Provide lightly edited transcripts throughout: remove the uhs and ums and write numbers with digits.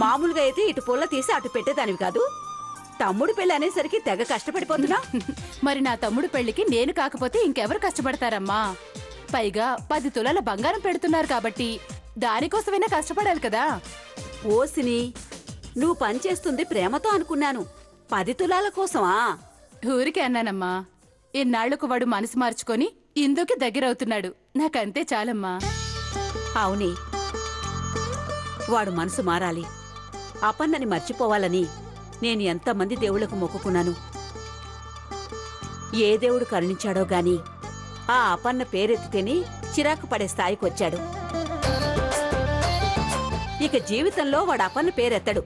మామూలుగా అయితే ఇటు పుల్ల తీసి అటు పెట్టేదానివి కాదు. తమ్ముడు పెళ్లి అనేసరికి తెగ కష్టపడిపోతున్నా. మరి నా తమ్ముడు పెళ్లికి నేను కాకపోతే ఇంకెవరు కష్టపడతారమ్మా? పైగా 10 తులాల బంగారం పెడుతున్నారు కాబట్టి దానికోసమైనా కష్టపడాలి కదా. ఓసిని, నువ్వు పనిచేస్తుంది ప్రేమతో అనుకున్నాను, 10 తులాల కోసమా? ఊరికే అన్నానమ్మా. ఇన్నాళ్లకు వాడు మనసు మార్చుకొని ఇందుకి దగ్గరవుతున్నాడు. నాకంతే చాలమ్మా. అవునే, వాడు మనసు మారాలి, అపన్నని మర్చిపోవాలని నేను ఎంతమంది దేవుళ్లకు మొక్కుకున్నాను. ఏ దేవుడు కరుణించాడో గాని ఆ అపన్న పేరెత్తితేనే చిరాకు పడే స్థాయికొచ్చాడు. ఇక జీవితంలో వాడు అపన్న పేరెత్తడు.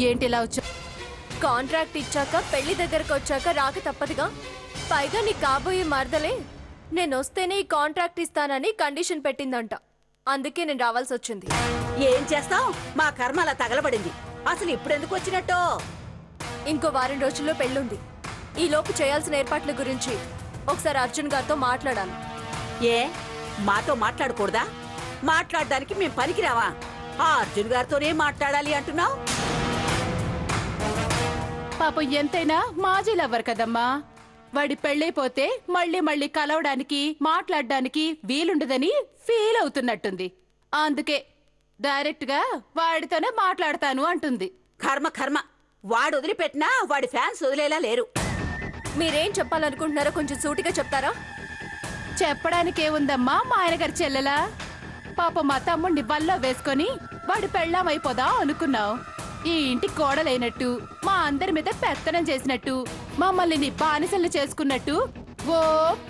ఏంటిలా వచ్చా? కాంట్రాక్ట్ ఇచ్చాక పెళ్లి దగ్గరకు వచ్చాక రాక తప్పదుగా. పైగా నీ కాబోయే మరదలే నేనొస్తేనే ఈ కాంట్రాక్ట్ ఇస్తానని కండిషన్ పెట్టిందంట. అందుకే నేను రావాల్సి వచ్చింది. ఏం చేస్తాం, మా కర్మ అలా తగలబడింది. అసలు ఇప్పుడెందుకు వచ్చినట్టో? ఇంకో వారం రోజుల్లో పెళ్ళుంది. ఈ లోపు చేయాల్సిన ఏర్పాట్ల గురించి ఒకసారి అర్జున్ గారితో మాట్లాడాను. ఏ, మాతో మాట్లాడకూడదా? మాట్లాడడానికి మేం పనికిరావా? ఆ అర్జున్ గారితోనే మాట్లాడాలి అంటున్నావు? పాపం ఎంతైనా మాజీలవ్వరు కదమ్మా. వాడి పెళ్ళైపోతే మళ్ళీ మళ్ళీ కలవడానికి మాట్లాడడానికి వీలుండదని ఫీల్ అవుతున్నట్టుంది. అందుకే డైరెక్ట్ గా వాడితోనే మాట్లాడతాను అంటుంది. కర్మ కర్మ, వాడు వదిలిపెట్టినా వాడి ఫ్యాన్స్ వదిలేలా లేరు. మీరేం చెప్పాలనుకుంటున్నారో కొంచెం సూటిగా చెప్తారా? చెప్పడానికేముందమ్మా, మా ఆయన గారి చెల్లెలా? పాపం మా తమ్ముడిని బల్లో వేసుకొని వాడి పెళ్ళామైపోదా అనుకున్నావు. ఈ ఇంటి కోడలైనట్టు, మా అందరి మీద పెత్తనం చేసినట్టు, మమ్మల్ని నీ బానిసల్ని చేసుకున్నట్టు ఓ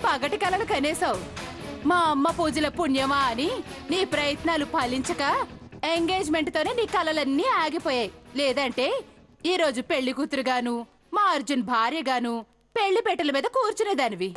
పగటి కలను కనేసావు. మా అమ్మ పూజల పుణ్యమా అని నీ ప్రయత్నాలు ఫలించక ఎంగేజ్మెంట్ తోనే నీ కలలన్నీ ఆగిపోయాయి. లేదంటే ఈ రోజు పెళ్లి కూతురుగాను మా అర్జున్ భార్యగాను పెళ్లి పెట్టెల మీద కూర్చునేదానివి.